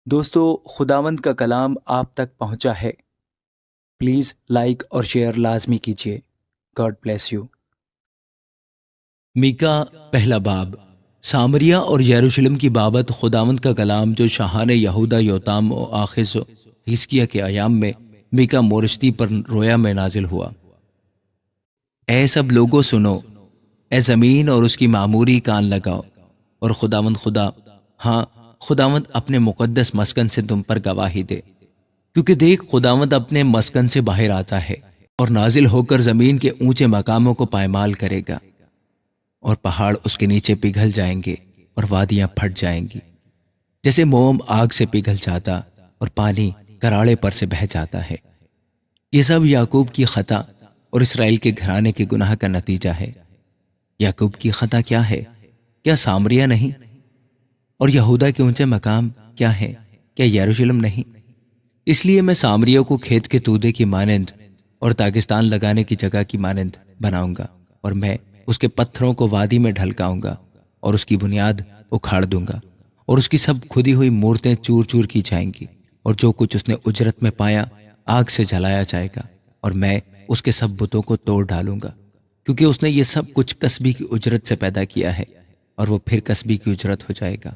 دوستو، خداوند کا کلام آپ تک پہنچا ہے۔ پلیز لائک اور شیئر لازمی کیجیے۔ God bless you. میکا پہلا باب۔ سامریہ اور یروشلم کی بابت خداوند کا کلام جو شاہان یہودا یوتام و آخز و حزقیہ کے ایام میں میکا مورشتی پر رویا میں نازل ہوا۔ اے سب لوگوں سنو، اے زمین اور اس کی معموری کان لگاؤ، اور خداوند خداوند اپنے مقدس مسکن سے تم پر گواہی دے، کیونکہ دیکھ خداوند اپنے مسکن سے باہر آتا ہے اور نازل ہو کر زمین کے اونچے مقاموں کو پائمال کرے گا، اور پہاڑ اس کے نیچے پگھل جائیں گے اور وادیاں پھٹ جائیں گی، جیسے موم آگ سے پگھل جاتا اور پانی کراڑے پر سے بہہ جاتا ہے۔ یہ سب یعقوب کی خطا اور اسرائیل کے گھرانے کے گناہ کا نتیجہ ہے۔ یعقوب کی خطا کیا ہے؟ کیا سامریہ نہیں؟ اور یہودا کے اونچے مقام کیا ہے؟ کیا یروشلم نہیں؟ اس لیے میں سامریہ کو کھیت کے تودے کی مانند اور داغستان لگانے کی جگہ کی مانند بناؤں گا، اور میں اس کے پتھروں کو وادی میں ڈھلکاؤں گا اور اس کی بنیاد اکھاڑ دوں گا، اور اس کی سب کھدی ہوئی مورتیں چور چور کی جائیں گی، اور جو کچھ اس نے اجرت میں پایا آگ سے جلایا جائے گا، اور میں اس کے سب بتوں کو توڑ ڈالوں گا، کیونکہ اس نے یہ سب کچھ کسبی کی اجرت سے پیدا کیا ہے، اور وہ پھر کسبی کی اجرت ہو جائے گا۔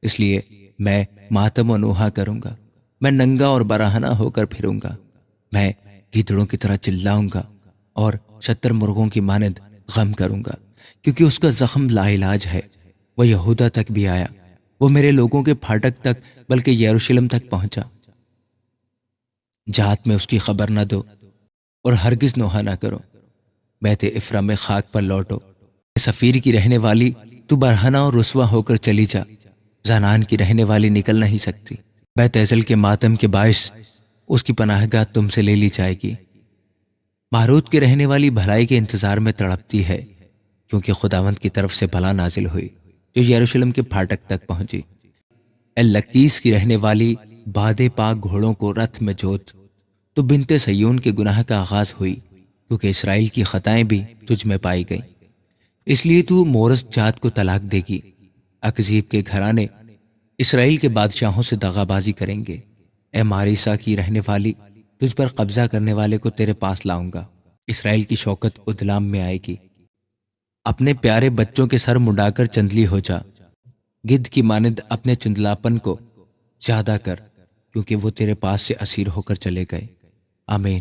اس لیے میں ماتم و نوحہ کروں گا، میں ننگا اور برہنہ ہو کر پھروں گا، میں گیدڑوں کی طرح چلاؤں گا اور شتر مرغوں کی مانند غم کروں گا، کیونکہ اس کا زخم لا علاج ہے۔ وہ یہودا تک بھی آیا، وہ میرے لوگوں کے پھاٹک تک بلکہ یروشلم تک پہنچا۔ جات میں اس کی خبر نہ دو اور ہرگز نوحہ نہ کرو۔ بیت افرا میں خاک پر لوٹو، سفیر کی رہنے والی تو برہنہ اور رسوا ہو کر چلی جا، زنان کی رہنے والی نکل نہیں سکتی۔ بیت ایزل کے ماتم کے باعث اس کی پناہ گاہ تم سے لے لی جائے گی۔ ماروت کے رہنے والی بھلائی کے انتظار میں تڑپتی ہے، کیونکہ خداوند کی طرف سے بلا نازل ہوئی جو یروشلم کے پھاٹک تک پہنچی۔ اے لکیس کی رہنے والی بادے پاک گھوڑوں کو رتھ میں جوت، تو بنت سیون کے گناہ کا آغاز ہوئی، کیونکہ اسرائیل کی خطائیں بھی تجھ میں پائی گئیں، اس لیے تو مورس جات کو طلاق دے گی۔ اکزیب کے گھرانے اسرائیل کے بادشاہوں سے دغا بازی کریں گے۔ اے ماریسا کی رہنے والی، تجھ پر قبضہ کرنے والے کو تیرے پاس لاؤں گا۔ اسرائیل کی شوکت ادلام میں آئے گی۔ اپنے پیارے بچوں کے سر مڈا کر چندلی ہو جا، گدھ کی مانند اپنے چندلاپن کو زیادہ کر، کیونکہ وہ تیرے پاس سے اسیر ہو کر چلے گئے۔ آمین۔